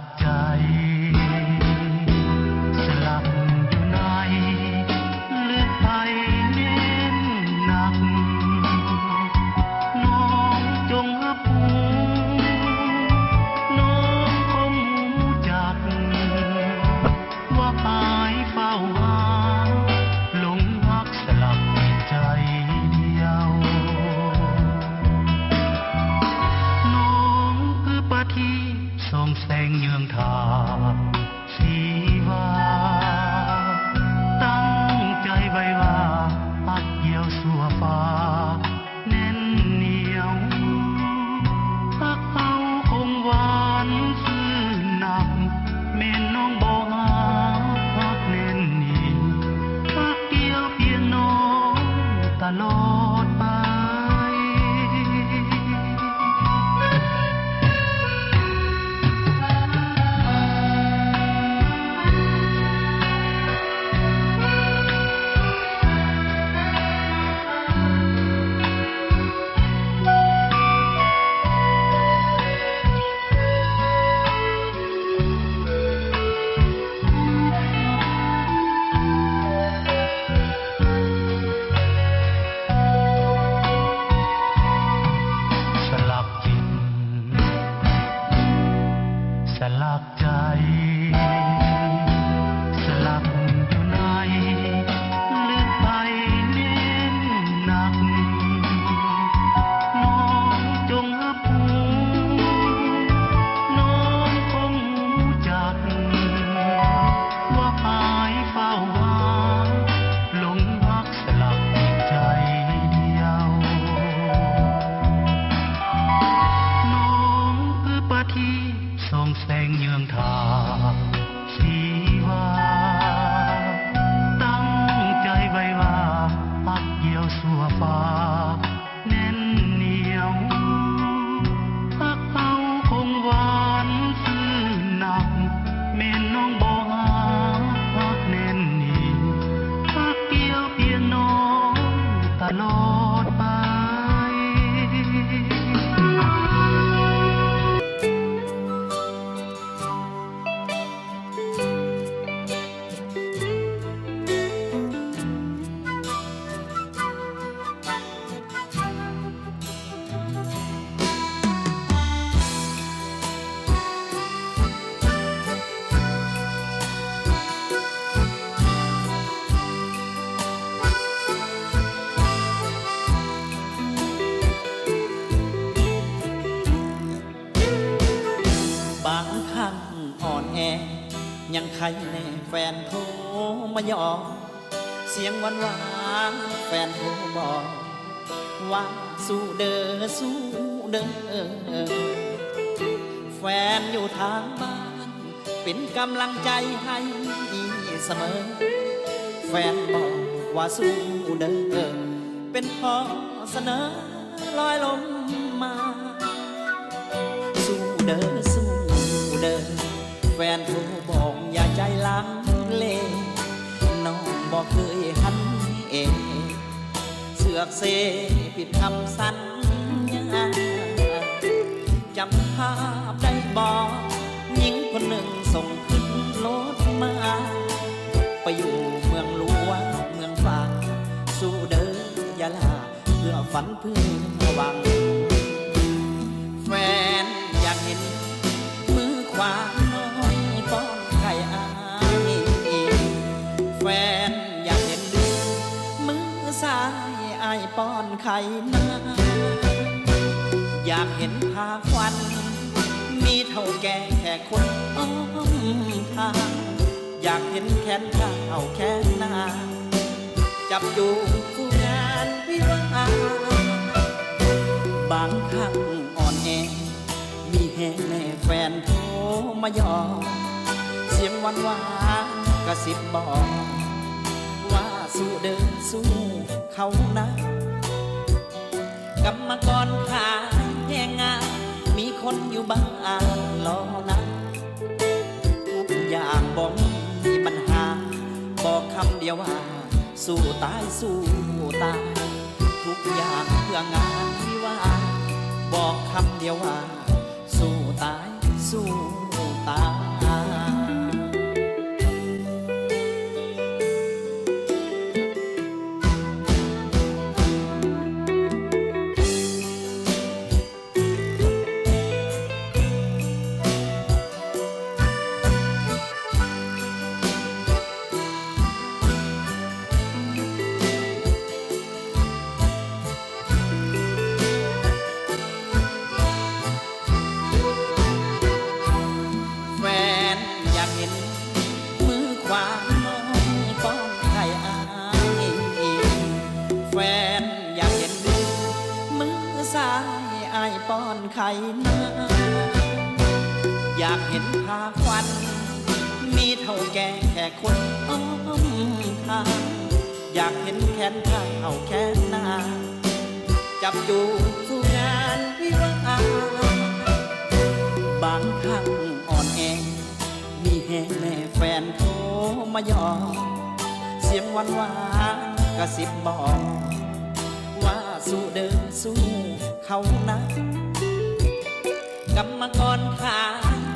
กใจสลักอยู่ในลึกไปเน้นหนักน้องจงรับรู้น้องคงรู้จักว่าอายเฝ้าหาหลงรักสลักใจเดียวน้องคือปะทีส่องแสงเยืองทางสีวาตั้งใจไว้ว่าปักเกี่ยวสัวฟ้าแน่นเหนียวปักเอาคงหวานซื่อหนักแม่น้องบ่หาปักแน่นเหนียวปักเกี่ยวเพียงน้องตลอดไปสลักใจสลักอยู่ในลึกไปเน้นหนักน้องจงรับรู้น้องคงรู้จักว่าอายเฝ้าหาหลงรักสลักใจเดียวน้องคือปะทีส่องแสงเยืองทางสีวาตั้งใจไว้ว่าปักเกี่ยวสัวฟ้าแน่นเหนียวปักเอาคงหวานซื่อหนักแม่น้องบ่หาปักแน่นเหนียวปักเกี่ยวเพียงน้องตลอดไปบางครั้งอ่อนแอยังใครแน่แฟนโทรมาหยอกเสียงหวานแฟนโทรบอกว่าสู้เด้อสู้เด้อแฟนอยู่ทางบ้านเป็นกำลังใจให้เสมอแฟนบอกว่าสู้เด้อเป็นพอเสนอลอยลมมาสู้เด้อสู้เด้อแฟนโทรบอกอย่าใจลังเลน้องบอกเคยหันเองเสือกเสผิดคำสัญญาจำภาพได้บอกหญิงคนหนึ่งส่งขึ้นรถมาไปอยู่เมืองหลวงเมืองฟ้าสู้เด้อยาลาเพื่อฝันเพื่อหวังแฟนอยากเห็นมือขวาน้องป้อนไข่อายแฟนอยากเห็นมือซ้ายอายป้อนไข่นาอยากเห็นภาพวันมีเท่าแก่แค่คนอ้อมทางอยากเห็นแขนเท้าแขนหน้าจับจูงผู้งานวิวาบางครั้งอ่อนแอมีแห่งแน่แฟนโทรมาหยอกเสียงหวานกระซิบบอกว่าสู้เดินสู้เขานะกรรมกรขายแรงงานมีคนอยู่บ้านรอนะทุกอย่างบอกมีปัญหาบอกคำเดียวว่าสู้ตายสู้ตายทุกอย่างเพื่องานวิวาบอกคำเดียวว่าสู้ตายสู้ตาย อยากเห็นมือซ้ายอ้ายป้อนไข่นาอยากเห็นผ้าควันมีเท่าแก่แค่คนอ้อมทางอยากเห็นแขนข้างเอาแขนหน้าจับจูงสู่งานวิวาห์บางครั้งอ่อนแอมีแห่งแม่แฟนโทรมายอเสียงหวานกระซิบบอกว่าสู้เดินสู้เขานะกรรมกรขา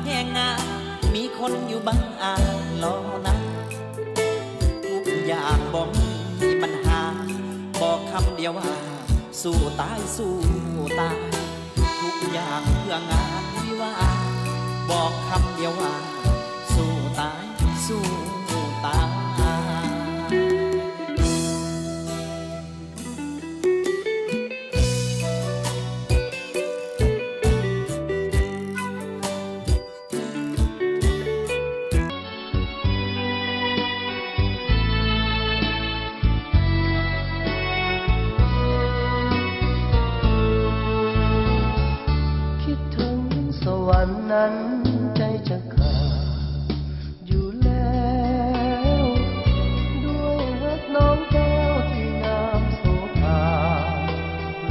แห่งงานมีคนอยู่บ้างอ่านรอนะทุกอย่างบอกมีปัญหาบอกคำเดียวว่าสู้ตายสู้ตายทุกอย่างเพื่องานวิวาห์บอกคำเดียวว่าสู้ตายสู้ตายวันนั้นใจจะขาดอยู่แล้วด้วยรักน้องแก้วที่งามโสภา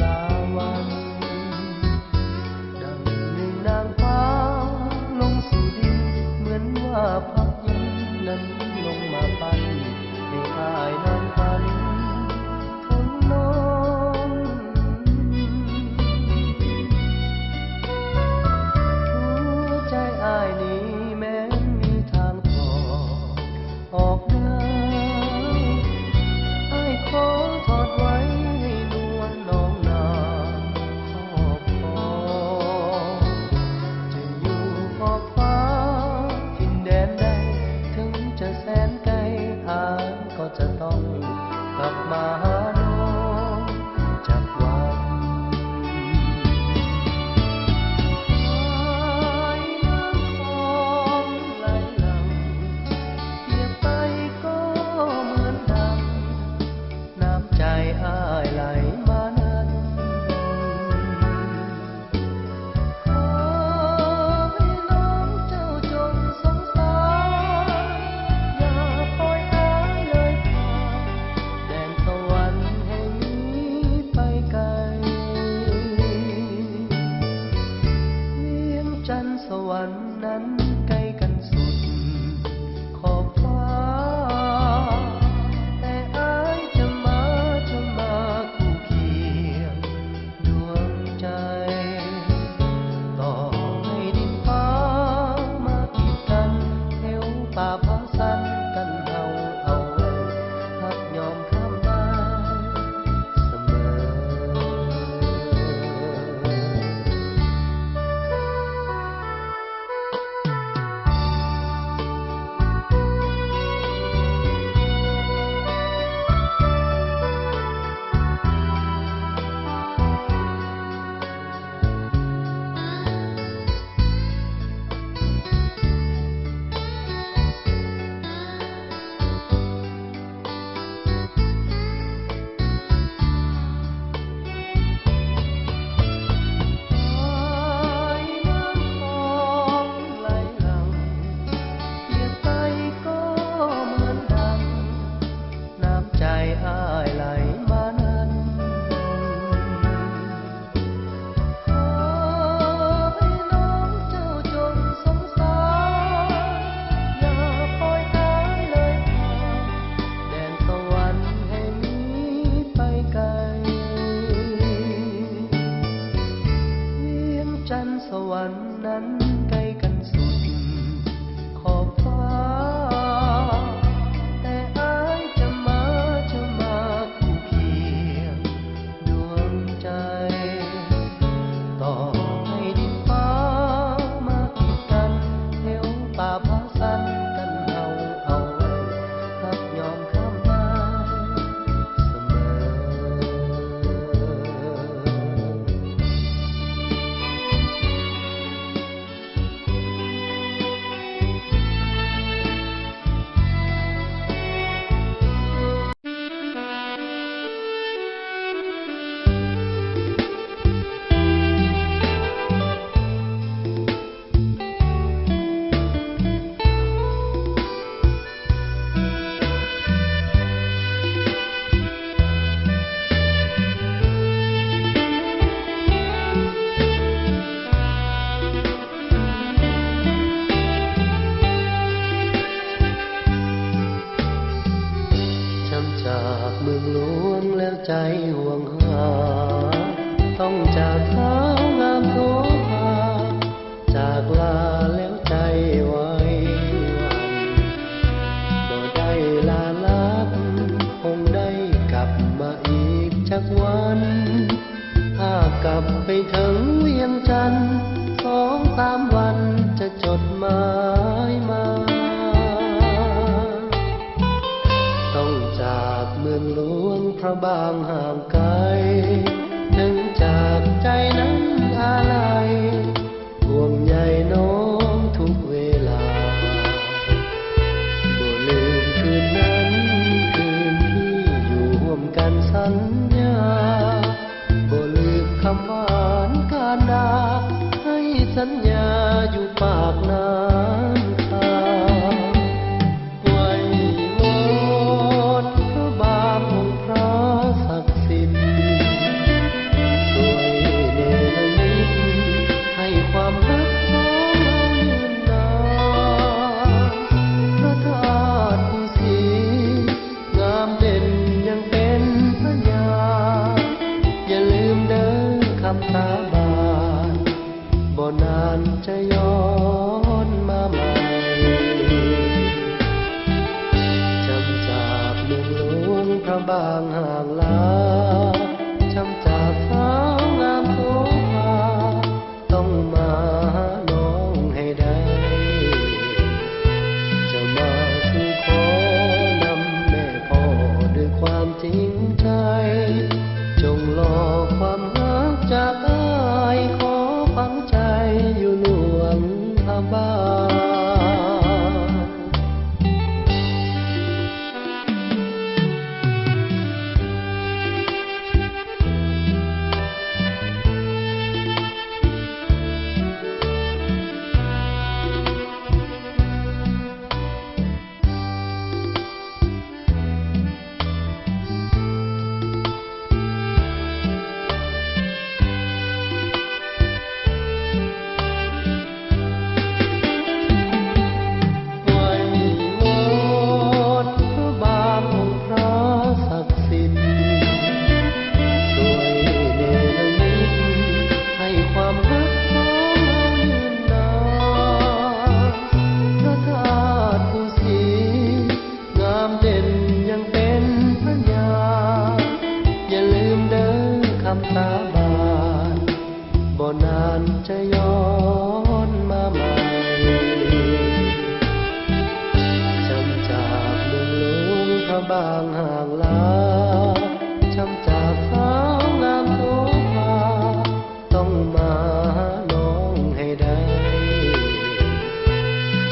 ลาวันดังหนึ่งนางฟ้าลงสู่ดินเหมือนว่าพักยันนั้นลงมาปั้นให้อายนั้นฝันถึงน้องอ้ายนี้แม้มีทางถอดออกได้อ้ายขอถอดไว้ให้นวลน้องนางครอบครองจะอยู่ขอบฟ้าทินแดนใดถึงจะแสนไกลอ้ายก็จะต้องกลับมาหาน้องจากวันใจอ้ายไหลมานั้นขอให้น้องเจ้าจงสงสารอย่าปล่อยอ้ายเลยผ่านแดนสวรรค์แห่งนี้ไปไกลเวียงจันทร์สวรรค์นั้นใกล้กันสุดขอบฟ้าสวรรค์นั้นใกล้กันสุดขอบฟ้าแต่อ้ายจะมาคู่เคียงดวงใจต่อให้ดินฟ้ามากีดกันเหวป่าผาสันกันเอาไว้รับยอมข้ามได้เสมอ ข บไปถึงเวียงจันทร์2-3 วันจะจดหมายมา ต้องจากเมืองหลวงพระบางห่างไกลถึงจากใจนั้นอะไรห่วงใยน้องทุกเวลาบ่ลืมคืนนั้นคืนที่อยู่ร่วมกันสัญญาบ่ลืมคำหวานการดาให้สัญญาอยู่ปากน้ำตาไว้วอนพระบาทองค์พระศักดิ์สิทธิ์ช่วยเนรมิตให้ความรักของเรายืนนานพระธาตุภูสีงามเด่นยังเป็นพยานอย่าลืมเด้อคำสาบานบ่นานจะย้อนมาใหม่จำจากเมืองหลวงพระบางห่างลาจำจากสาวงามโสภาต้องมาหาน้องให้ได้จะมาสู่ขอนำแม่พ่อด้วยความจริงใจจงรอความรักจากอ้ายขอฝังใจอยู่หลวงพระบางสาบานบ่นานจะย้อนมาใหม่จำจากเมืองหลวงพระบางห่างลาจำจากสาวงามโสภาต้องมาหาน้องให้ได้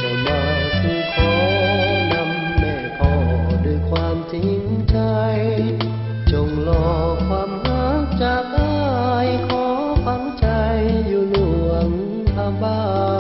จะมาสู่ขอนำแม่พ่อด้วยความจริงใจจงรอความรักจากอ้ายขอฝังใจอยู่หลวงพระบาง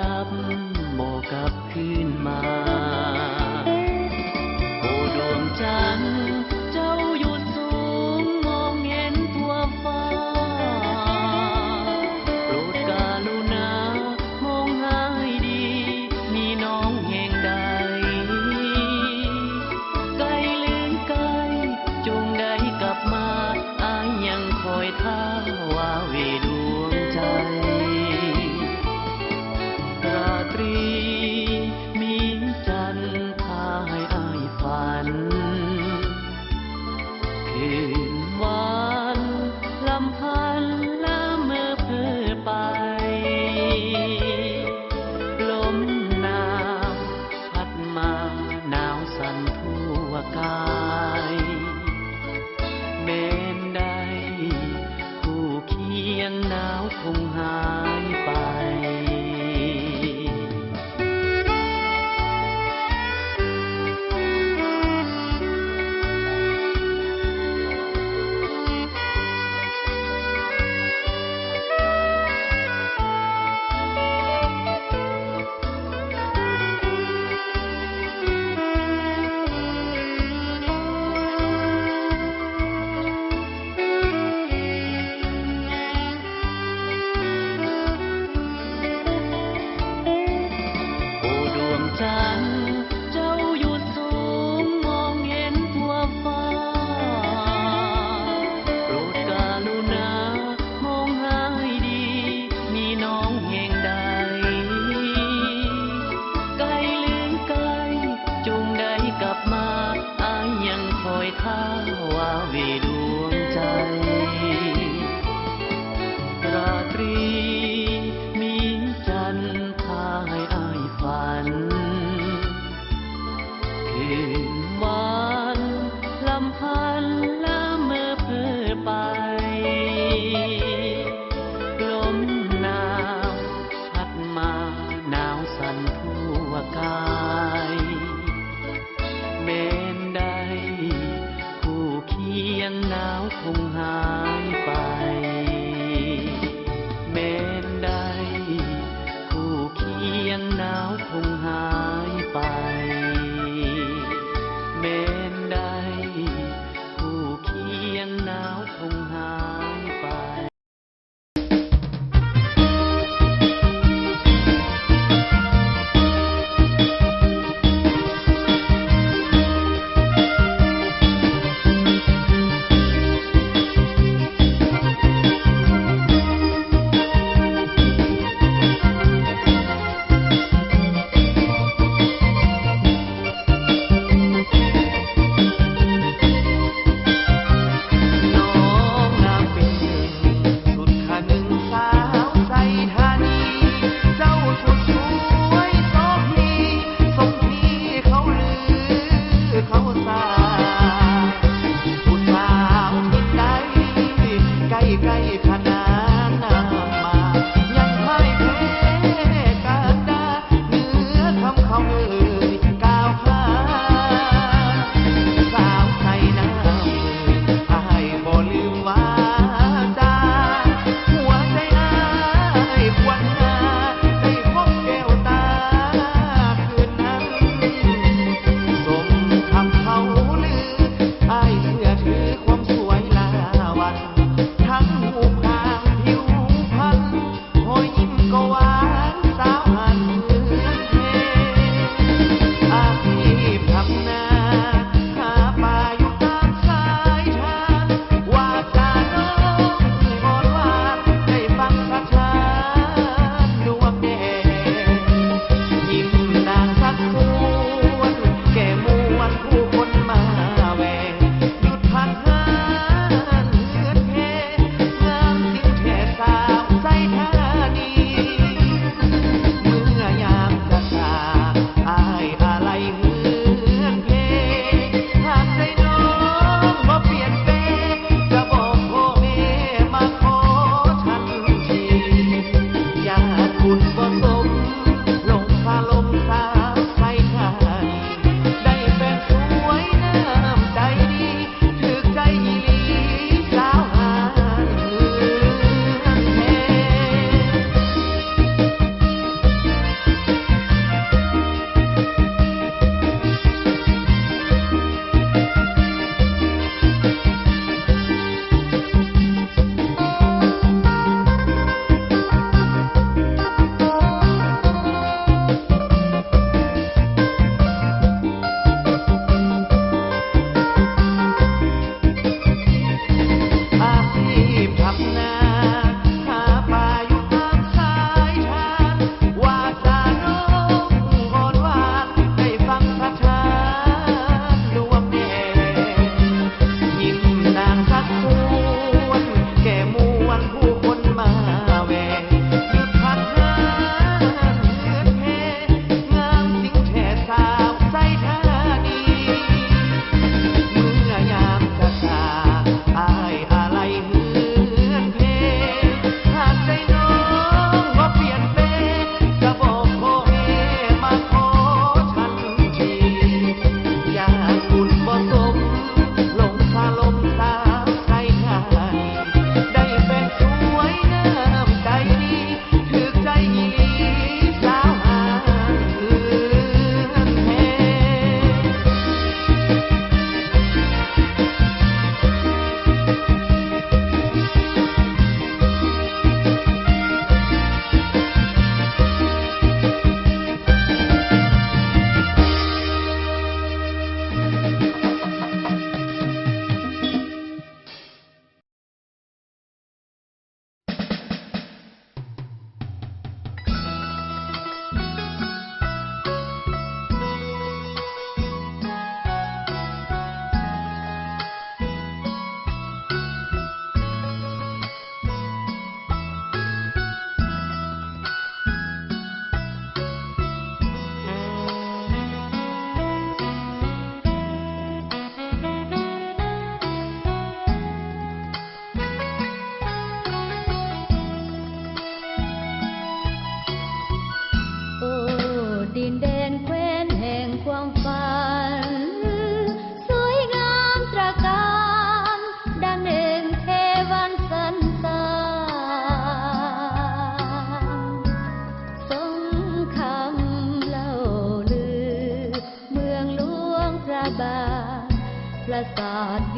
ลับบ่กลับคืนมาโอ้ดวงจันทร์เจ้าอยู่สูงมองเห็นทั่วฟ้าโปรดกรุณามองหาให้ดีมีน้องแห่งใดไกลหรือไกลจงได้กลับมาอายยังคอยท่าว่าเวดวงใจราตรีมีจันทร์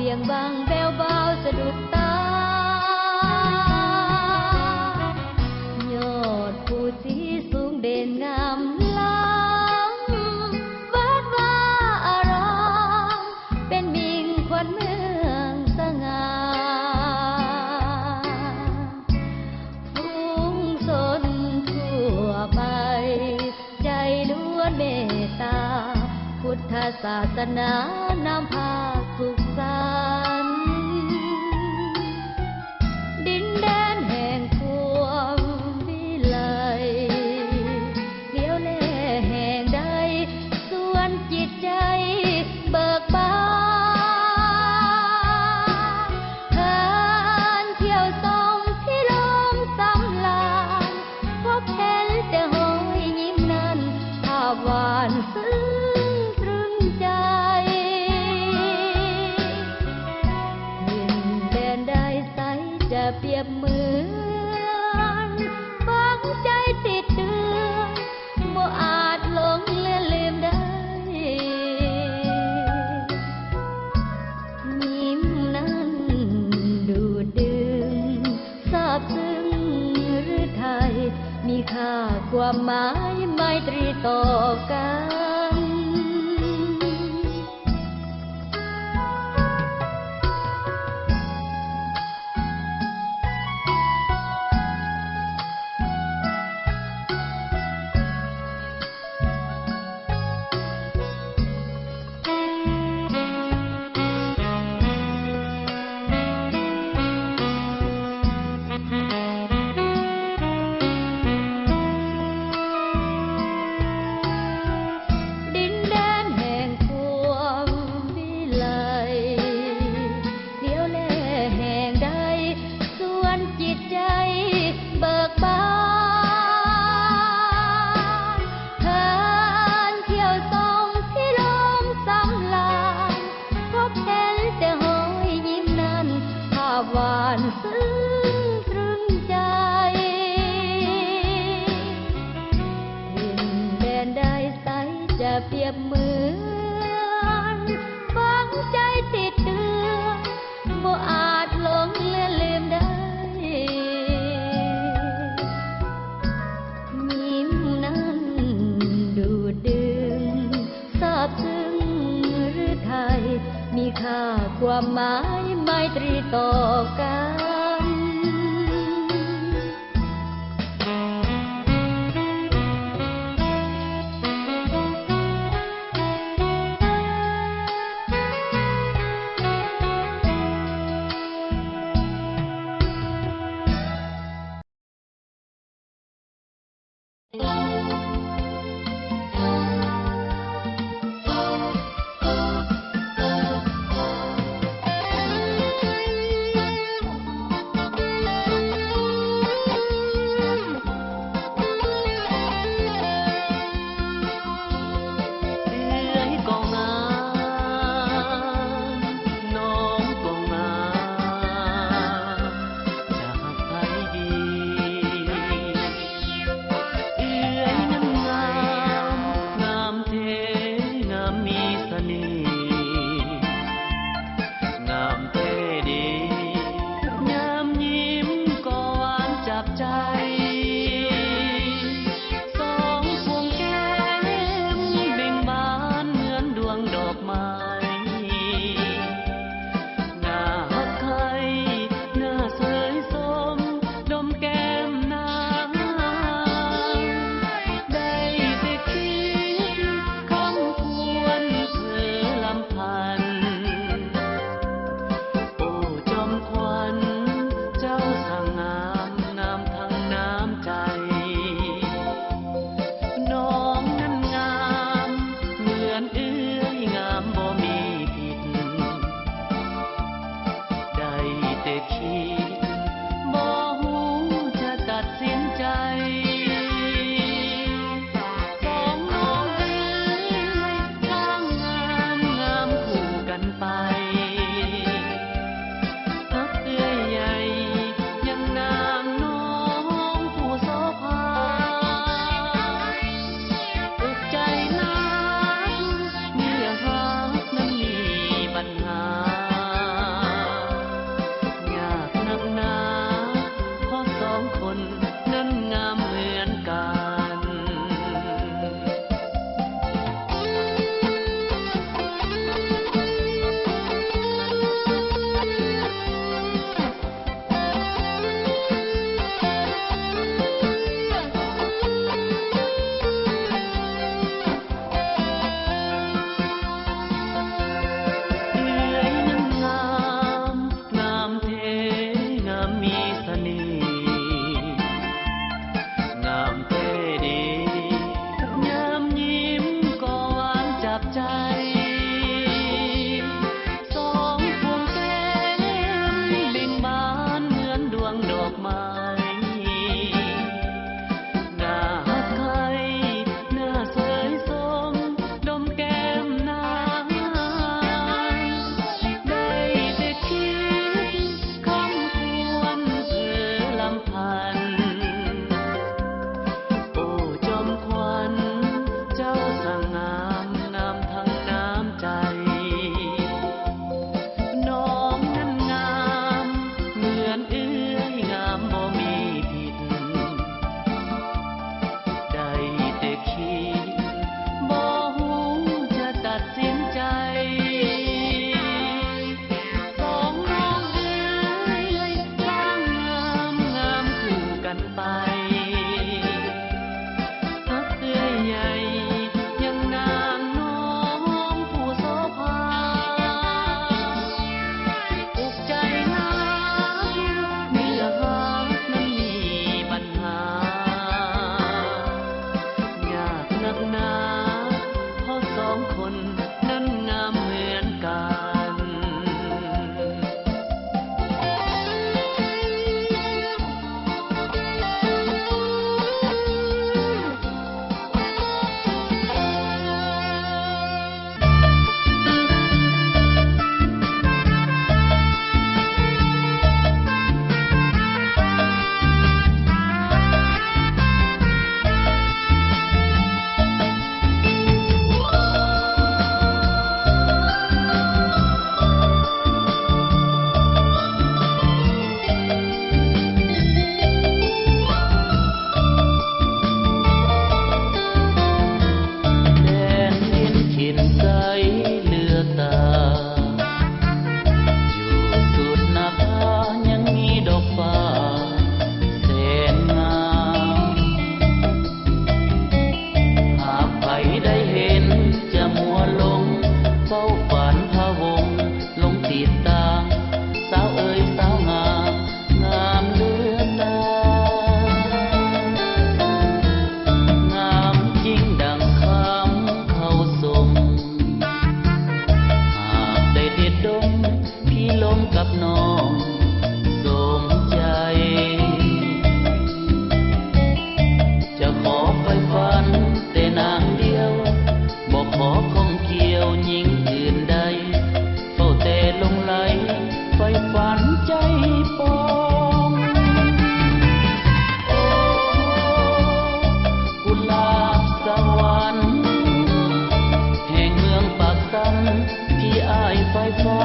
เบี่ยงบางแววเบาสะดุดตายอดภูสีสูงเด่นงามล้ำวัดว่าอารามเป็นมิ่งขวัญเมืองสง่าฝูงชนทั่วไปใจล้วนเมตตาพุทธศาสนานำพาสุขสันต์ดินแดนแห่งความวิไลเลี้ยวแลแห่งใดส่วนจิตใจเบิกบานเทินเที่ยวส่องพิลมสำลานพบเห็นแต่หอยยิ้มนั้นภาพหวานซึ้งตรึงใจดินแดนใดใสจะเปรียบเหมือนฝังใจติดเดือนบ่อาจหลงเลือนลืมได้ยิ้มนั้นดูดดึงซาบซึ้งหรือไทยมีค่าความหมายไมตรีต่อกัน ความหมายไมตรีต่อกัน ค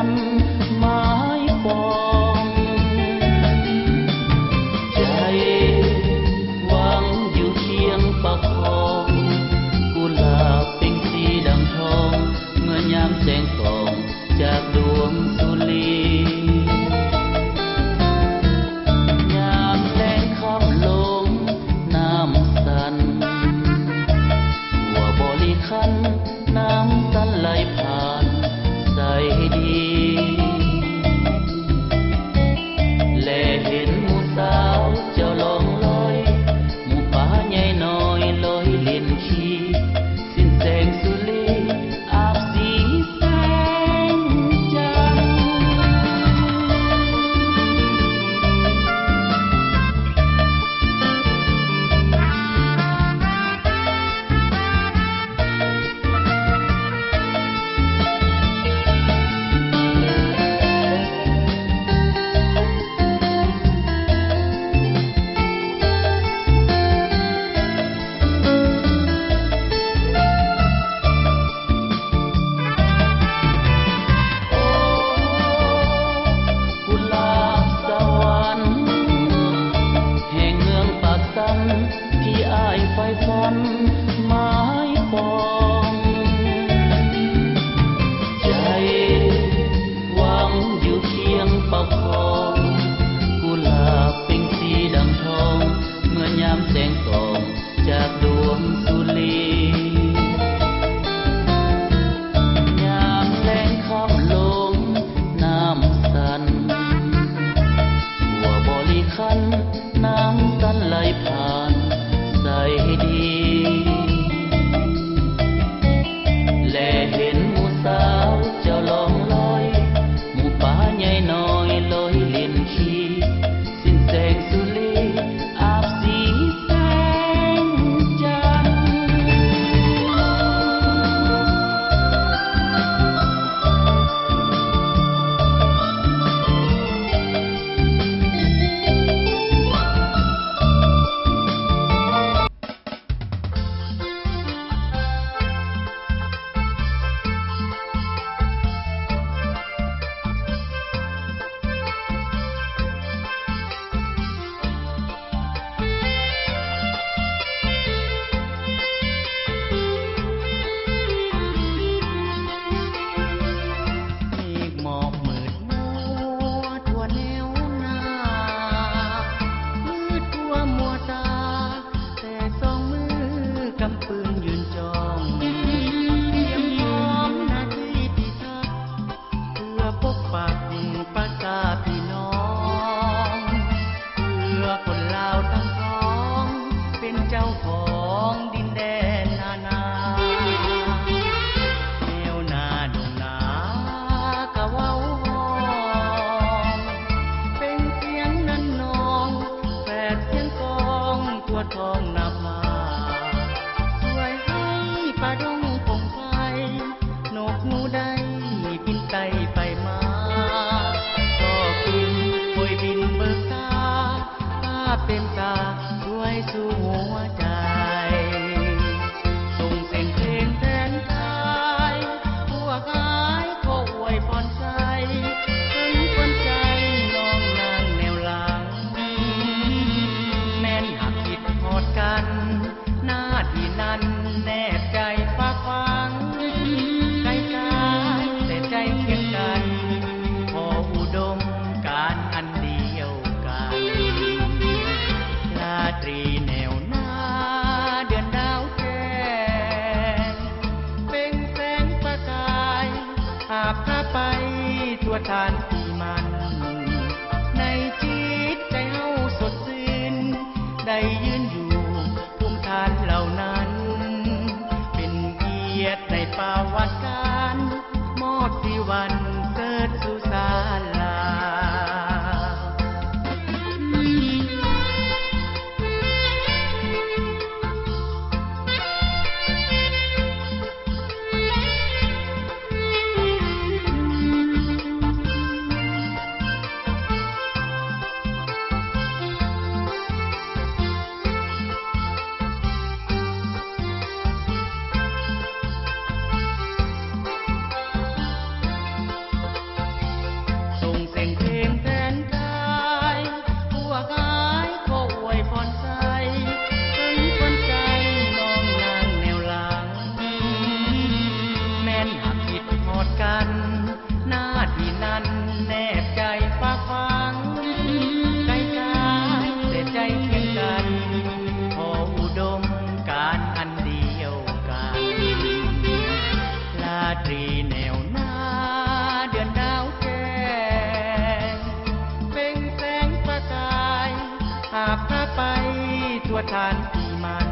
นไม้ปองใจหวังอยู่เคียงประคองกุหลาบเป็นสีดำทองเมื่อยามแสงส่องจากดวงสุรียามแสงค่ำลงน้ำสั่นหัวบริคันน้ำตันไหลผ่านใสดีแลเห็นหมู่สาวเจ้าลองลอยหมู่ป่าใหญ่น้อยลอยเล่นขี้สิ้นแสงสุรีอาบสีแสงจันทร์กุหลาบสวรรค์แห่งเมืองปากสันที่อ้ายใฝ่ฝันไม้ปองใจหวังอยู่เคียงประคองกุหลาบเป็นสีดำทองเมื่อยามแสงส่องจากดวงสุรียามแลงค่ำลงน้ำสั่นหัวบริคันน้ำตันไหลผ่านใสดีแลเห็นหมู่สาวเจ้าลองลอยหมู่ป่าใหญ่น้อยลอยเล่นขี้สิ้นแสงสุรีอาบสีแสงจันทร์ ทั่วทานที่มันในจิตใจเฮาสดชื่นได้ยืนอยู่ภูมิฐานเหล่านั้นเป็นเกียรติในประวัติการมอบที่วันเกิดสุศาลา ทานที่มัน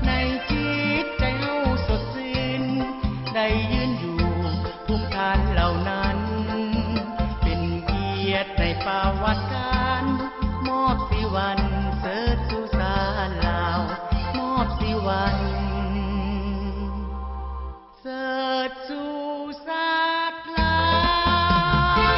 ในจิตใจเฮาสดชื่นได้ยืนอยู่ภูมิฐานเหล่านั้น เป็นเกียรติในประวัติการมอบสิวันเสิร์ชสุสานลาวมอบสิวันเสิร์ชสุสานลาว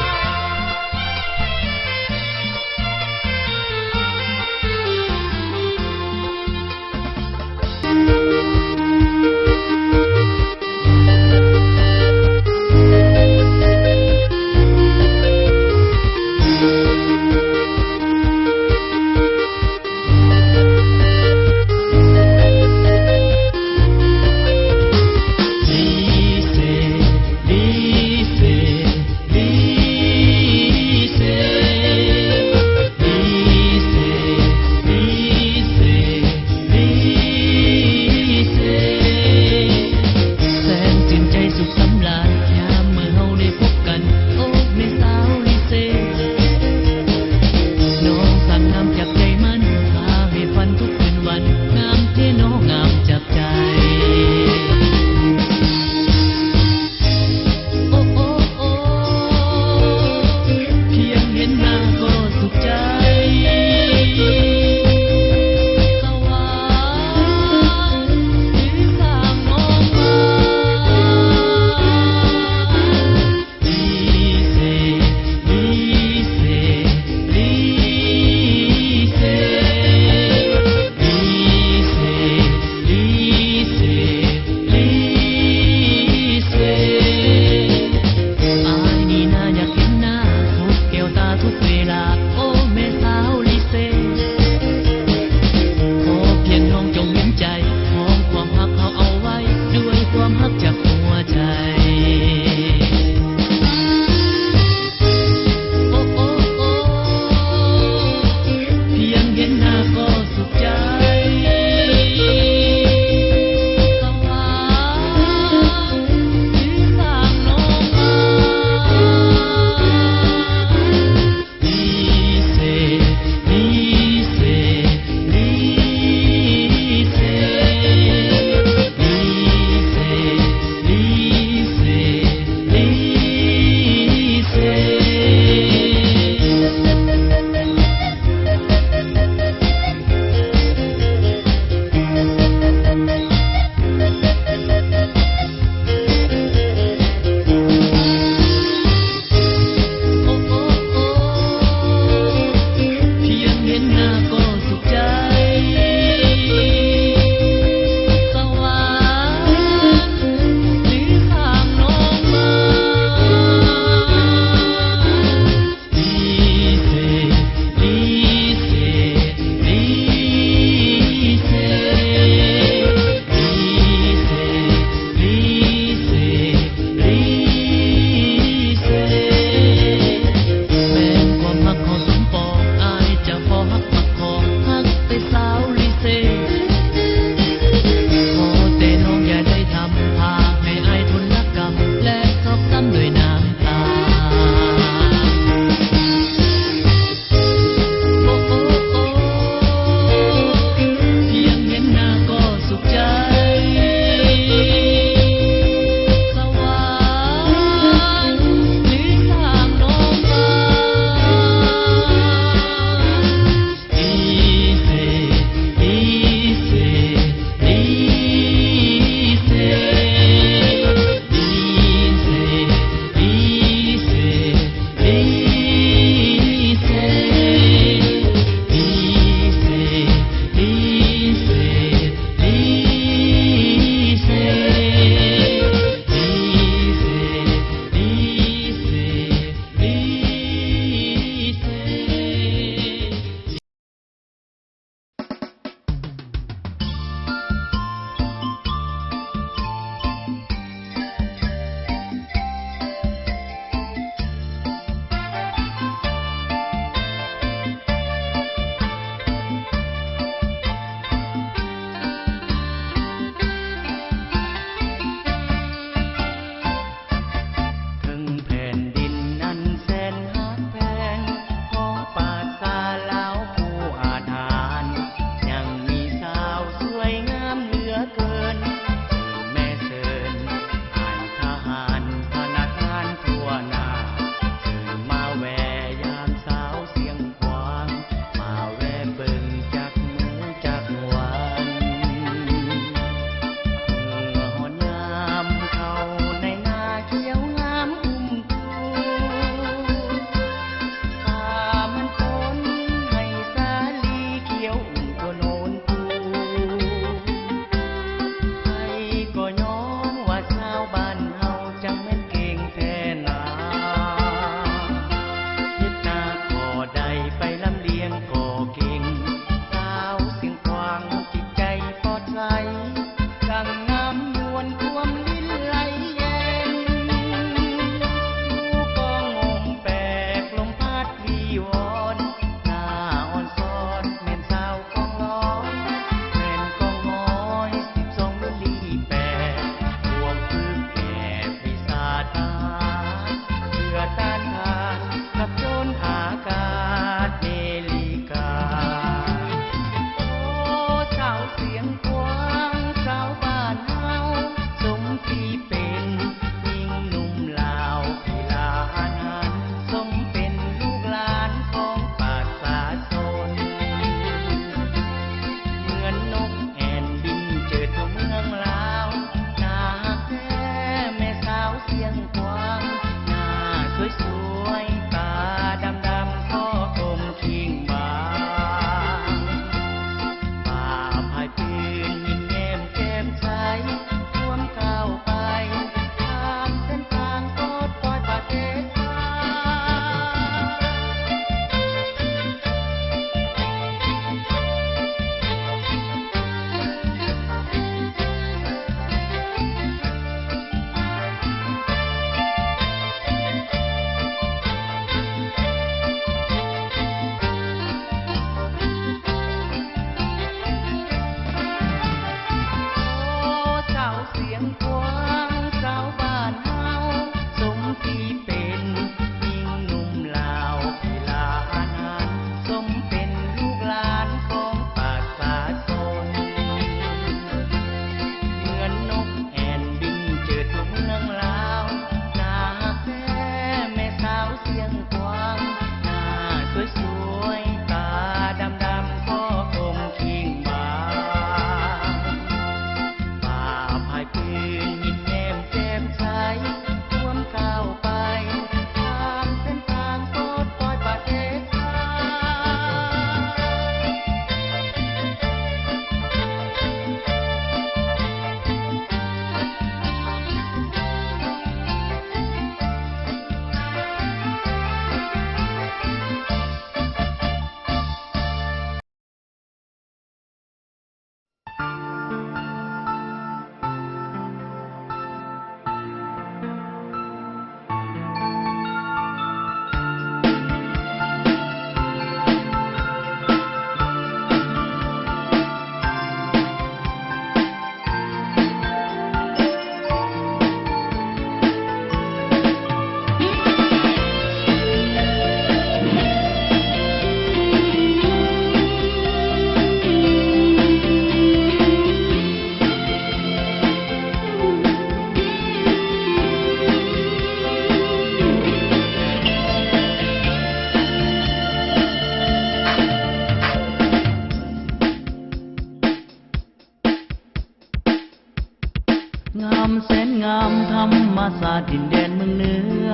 งามแสนงามธรรมศาสตร์ดินแดนเมืองเหนือ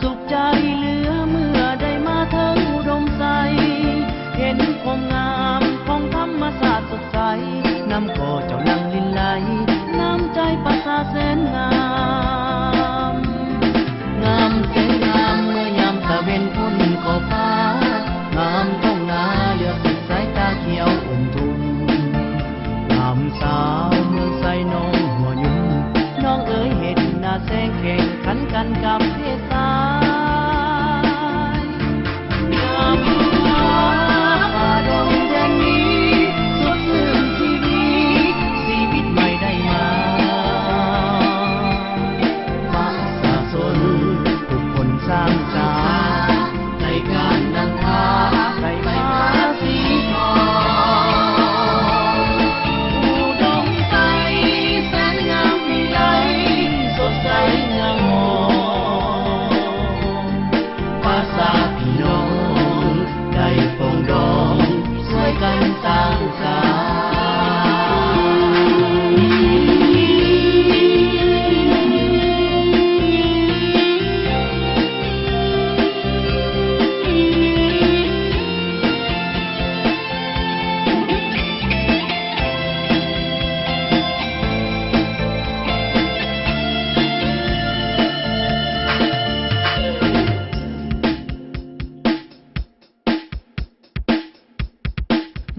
สุขใจเหลือเมื่อได้มาเทิงอุดมใสเห็นความงามของธรรมศาสตร์สดใสน้ำโคเจ้าลังลินไหลน้ำใจประสาแสนงามงามแสนงามเมื่อยามตะเวนพ้นขอบฟ้างามท้องนาเหลือสุดสายตาเขียวอุ่มทุ่งงามสาวเมืองไซน้องหัวยุ่งน้องเอ๋ยเห็นหน้าแสงแข่งขันกันกับเพศสายงามฟ้าป่าดงแดงนี้สดชื่นชีวิตใหม่ได้มาฟ้าสาสนทุกคนสร้างสรรค์ในการนำพาไก่ฟ้าสีทองอุดมใสแสนงามวิไลสดใสงามหอมภาษาพี่น้องได้ปองดองช่วยกันสร้างสรรค์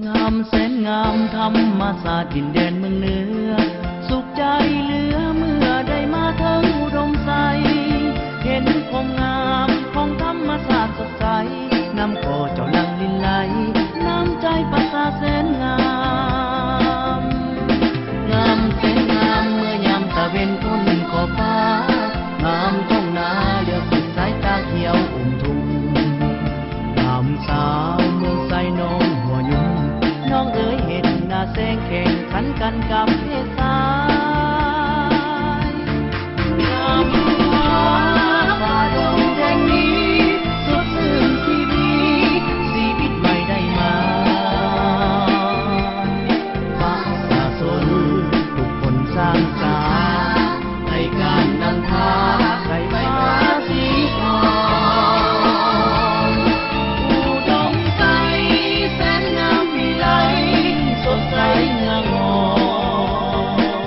งามแสนงามธรรมศาสตร์ดินแดนเมืองเหนือสุขใจเหลือเมื่อได้มาเทิงอุดมใสเห็นความงามของธรรมศาสตร์สดใสน้ำโคเจ้าลังลินไหลน้ำใจประสาแสนงามงามแสนงามเมื่อยามตะเวนพ้นขอบฟ้างามท้องนาเหลือสุดสายตาเขียวอุ่มทุ่งงามสาวเมืองไซน้องหัวยุ่งน้องเอ๋ยเห็นหน้าแสงแข่งขันกันกับเพศสายงามฟ้าป่าดงแดงนี้สดชื่นชีวิตใหม่ได้มาฟ้าสาสนทุกคนสร้างสรรค์ในการนำพาไก่ฟ้าสีทองอุดมใสแสนงามวิไลสดใสงามหอม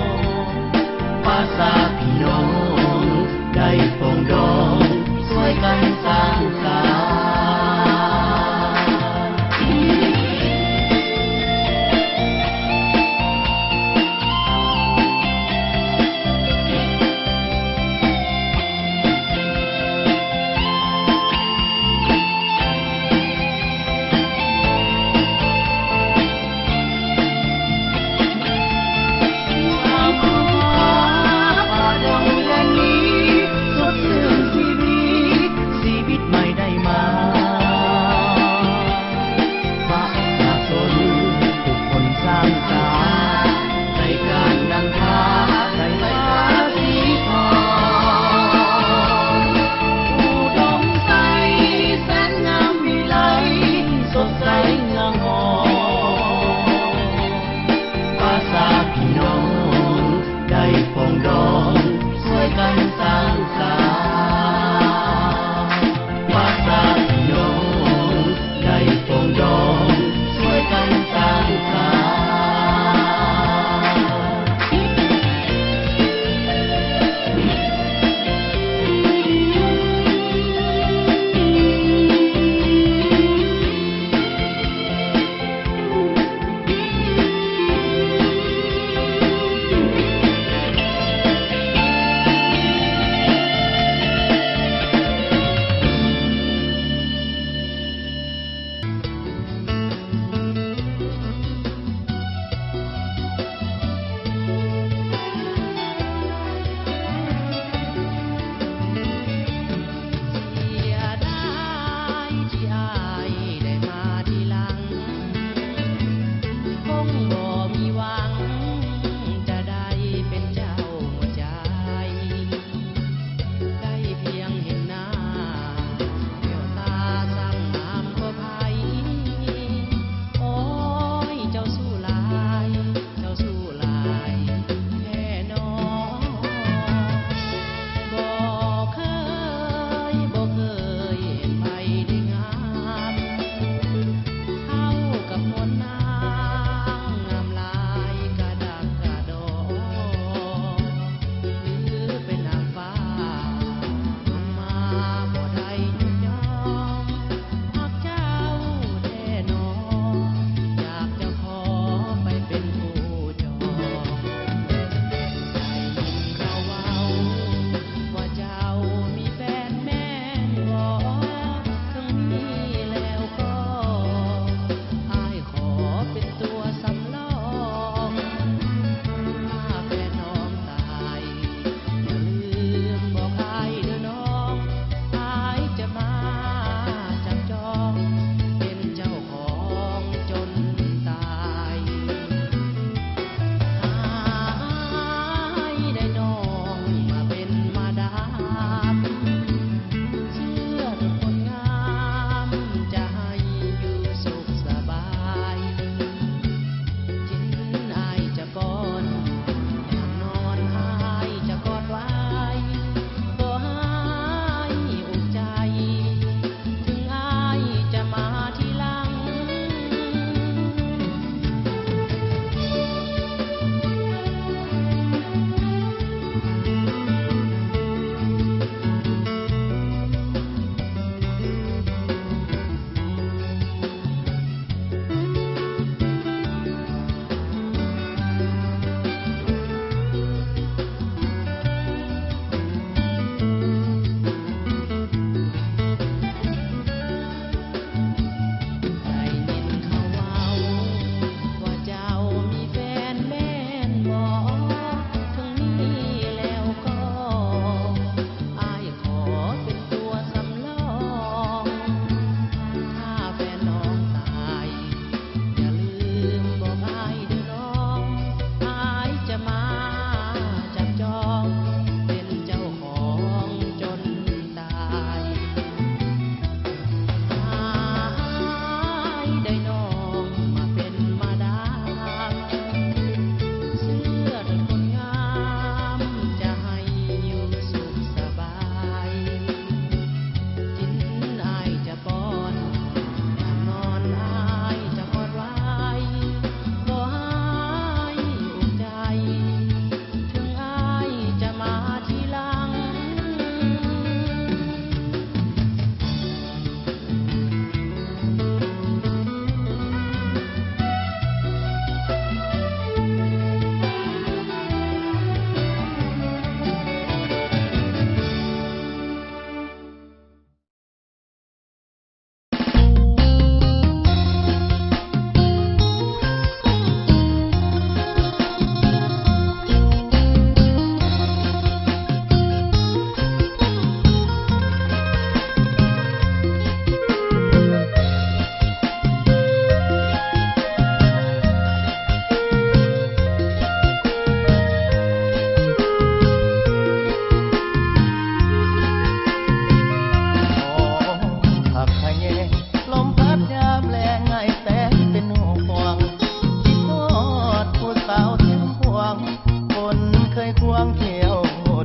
ควงเขียว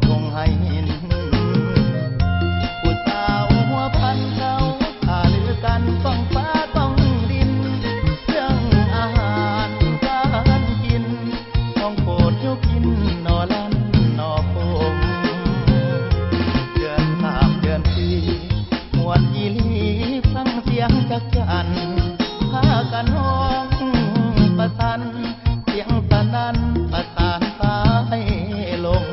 ทงให้หินผู้สาวหัวพันเขาหาลือกันก้องฟ้าก้องดินเรื่องอาหารการกินต้องโปรดยกกินนอลันนอพงเดือนข้ามเดือนปีหวนอีลีฟังเสียงจักจันพากันห้องประทันเสียงสนั่นประสานสายลม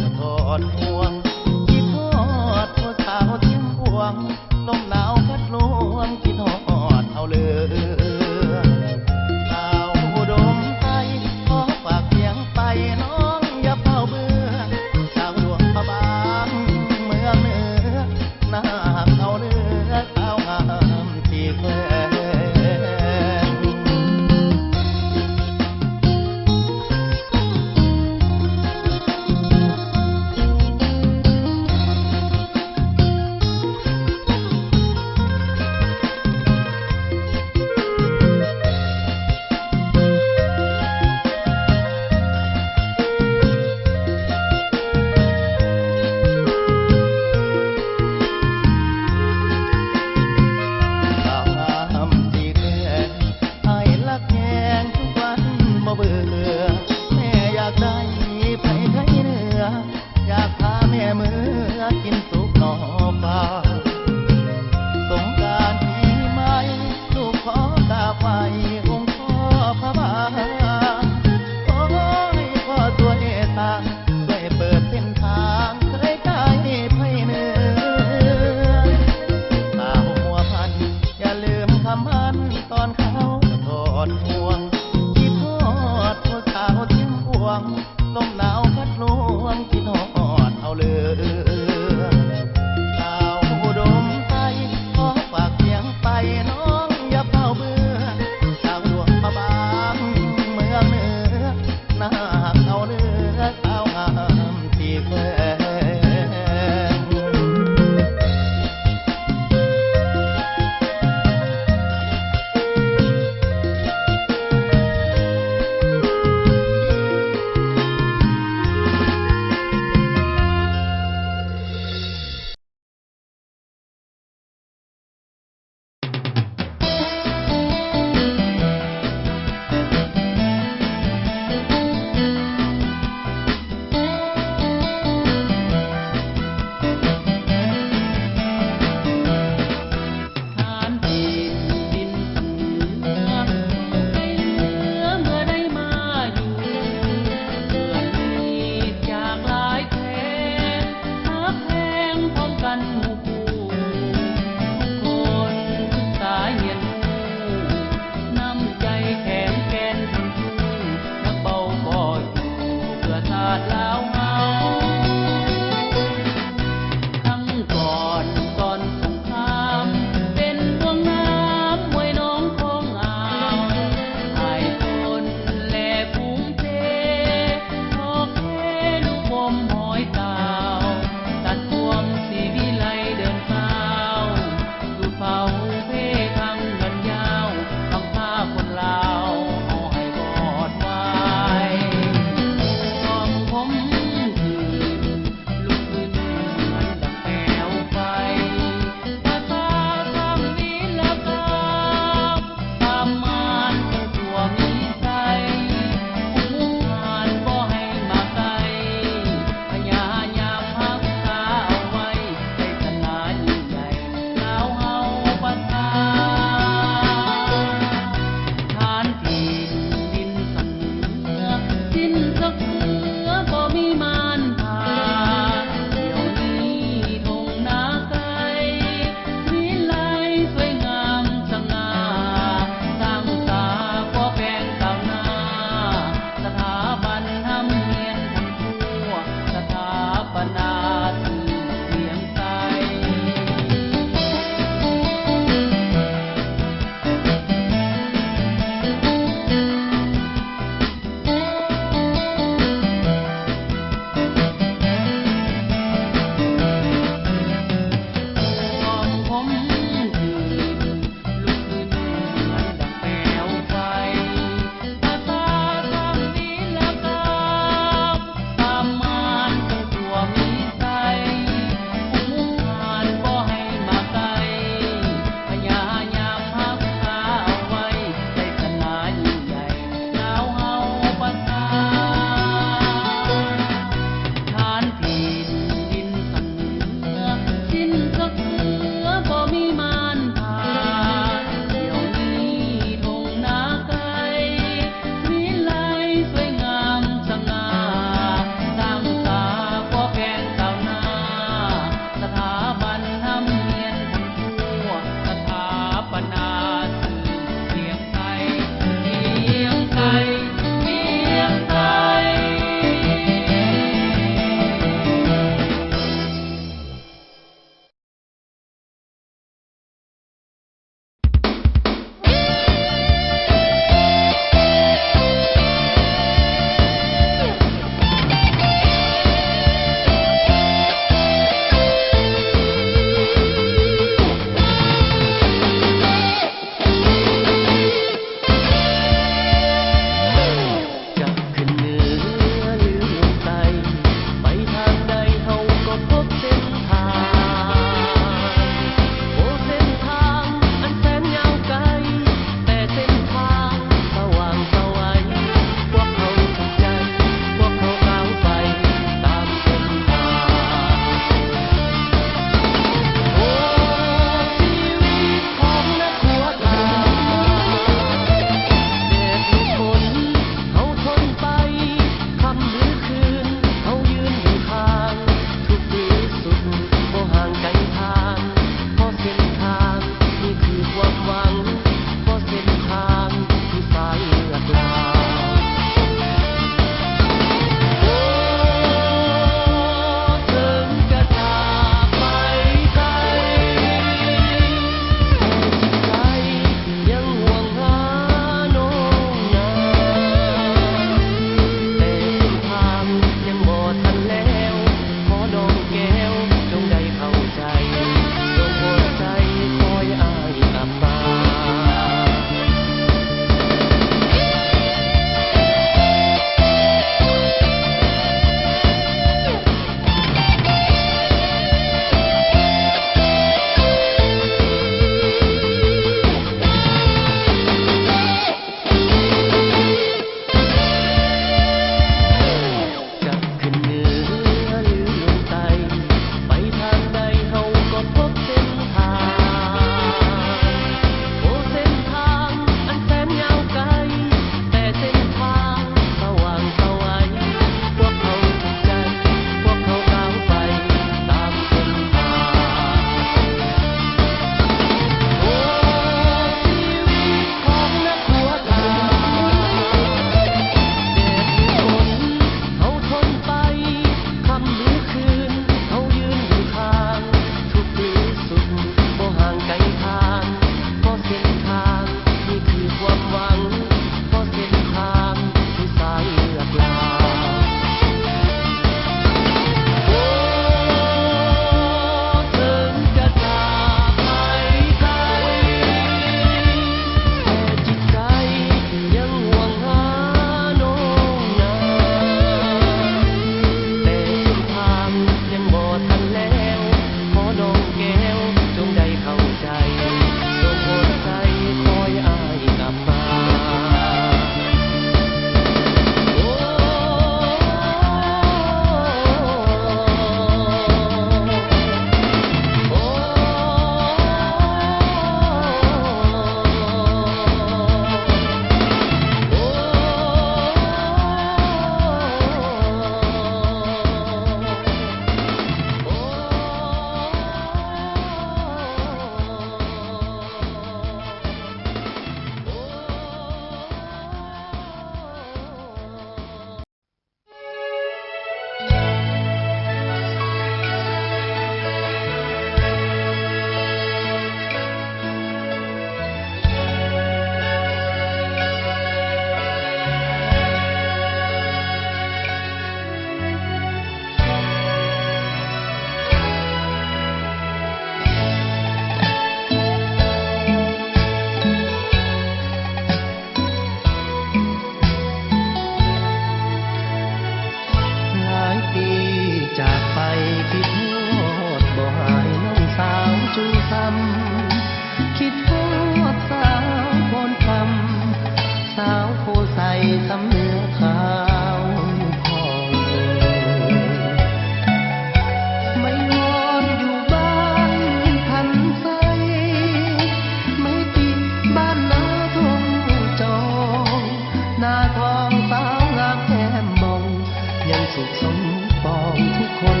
สุขสมปองทุกคน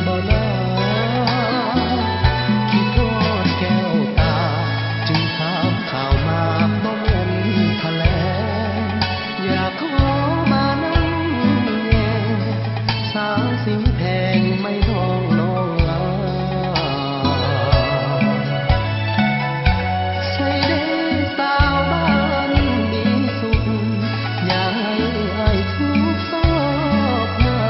บ่นาคิดทอดแก้วตาจึงถามข่าวมาบ่เหมือนแถลงอยากขอมานั่งแยสาวสิงแพงไม่ท้องน้องลาใส่เด้สาวบ้านดีสุขอย่าให้อายทุกข์ซอกเหงา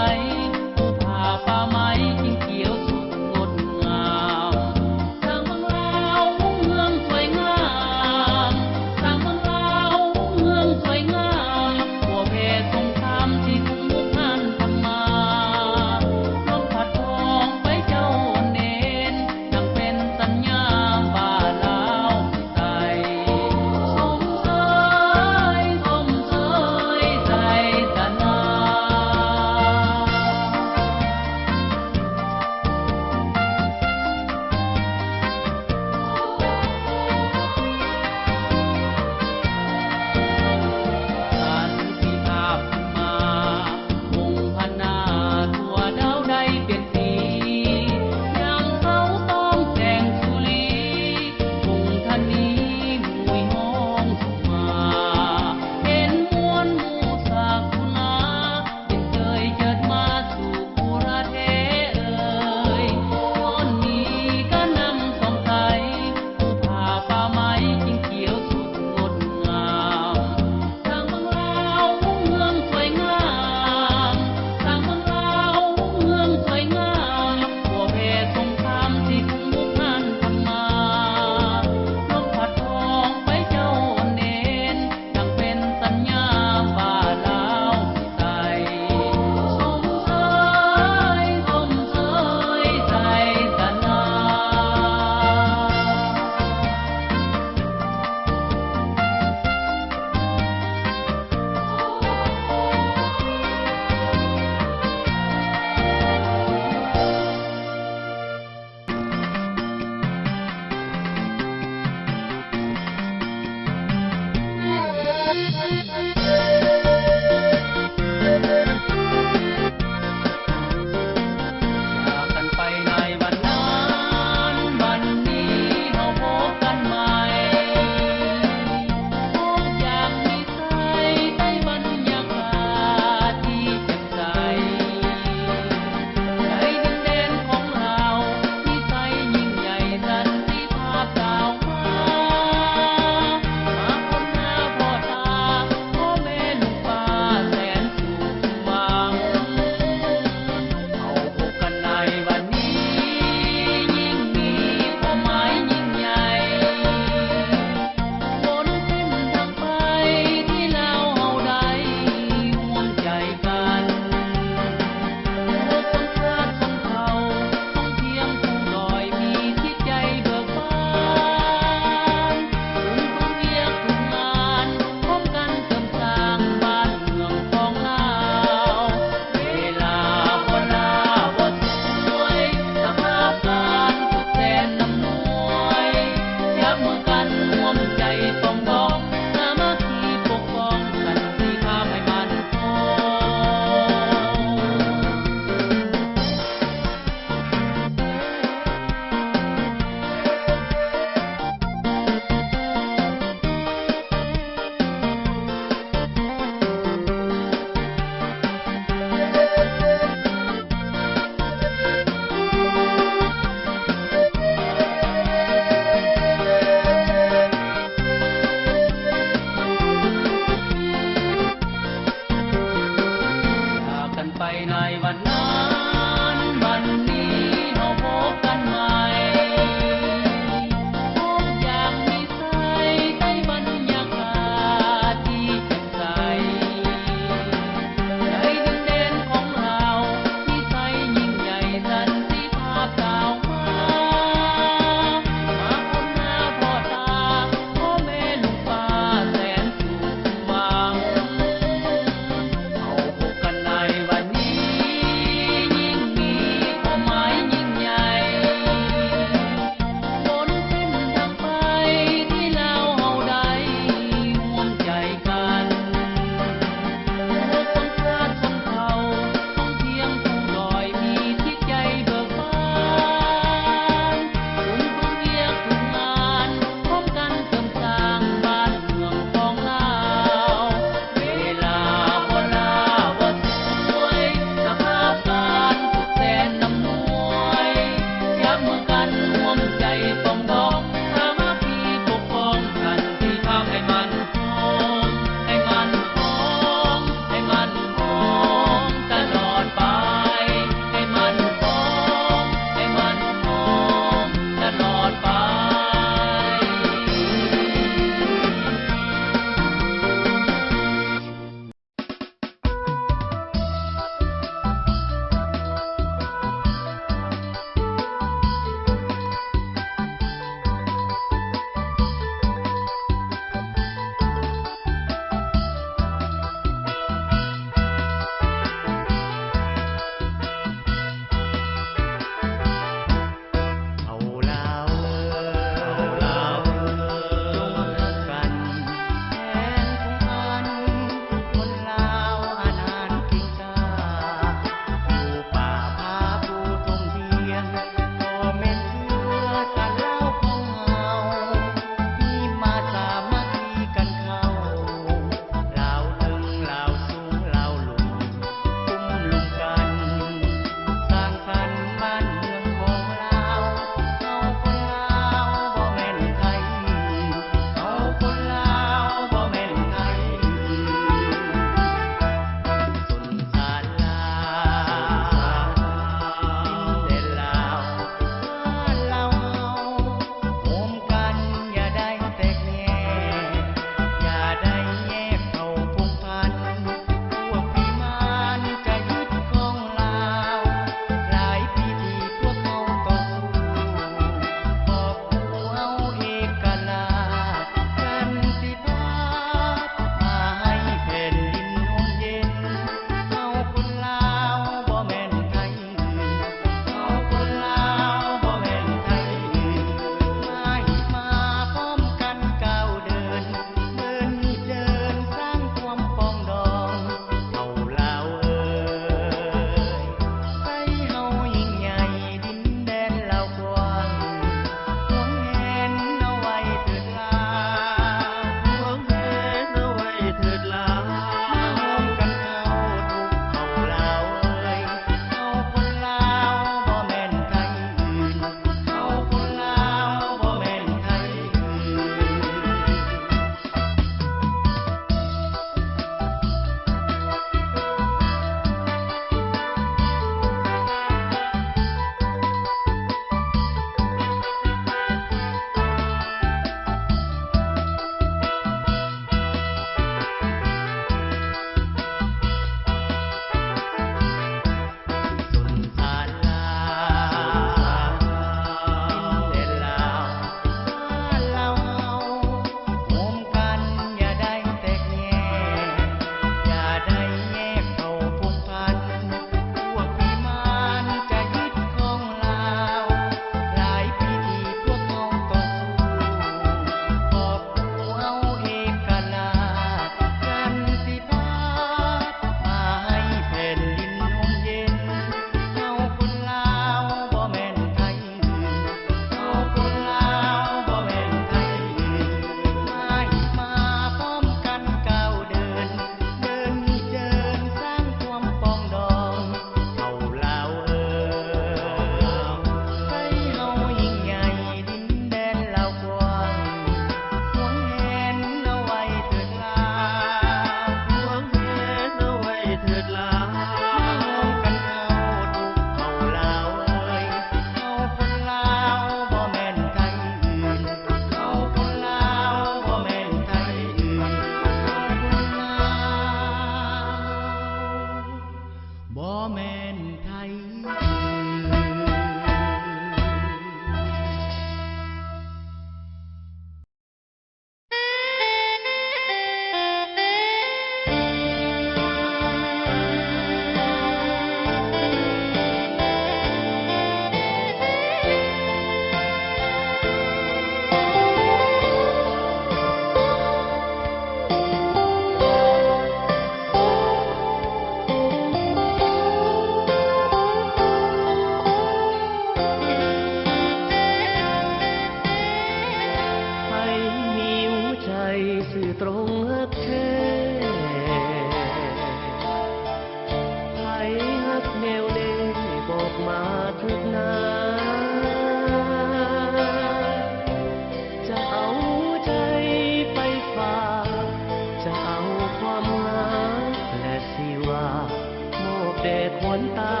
คนตา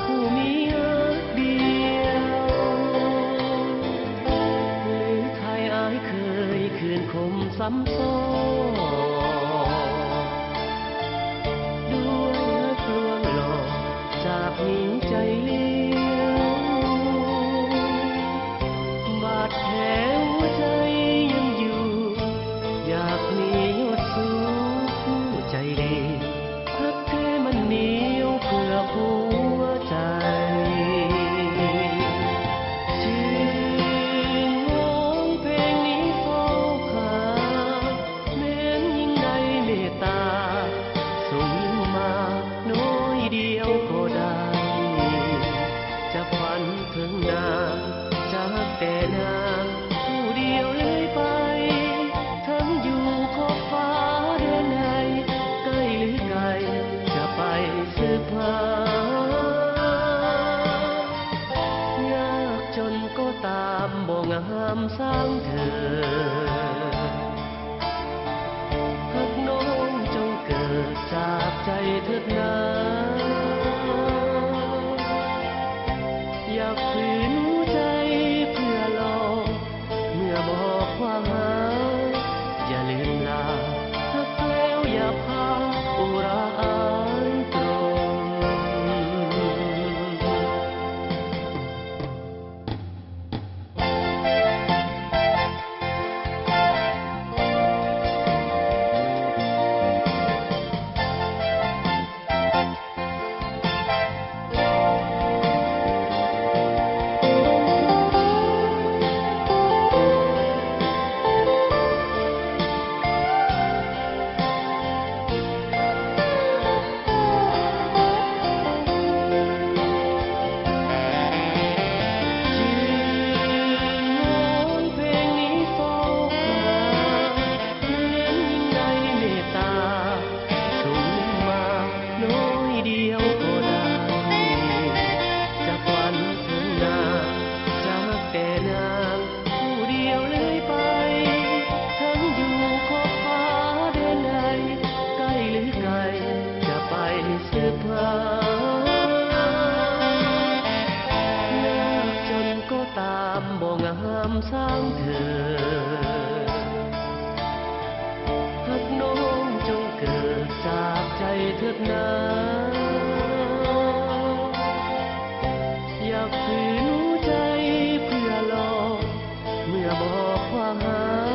ผู้มีฮักเดียวหรือใครอายเคยคืนคมซ้ำซ้อนด้วยฮักลวงหลอกจากหญิงใจเลี้ยวบาดแผลหัวใจยังอยู่อยากมียอดสู้ผู้ใจดีฮักแท้มันเหนียวเพื่อหัวใจจึงร้องเพลงนี้เฝ้าคาแม้นยิ่งใดเมตตาส่งยิ่งมาน้อยเดียวก็ได้จะฝันถึงนางจากแต่นางผู้เดียวเลยไปทั้งอยู่ขอบฟ้าเดือนไหนใกล้หรือไกลจะไปสืบหายากจนก็ตามบ่งามสร้างเธอหักน้องจงเกิดจากใจเถิดนาอยากฝืนหัวใจเพื่อลองเมื่อบอกความหาอย่าลืมลาหักแล้วอย่าพาอุราอายตรง อยากฝืนหัวใจเพื่อลองเมื่อบอกความหา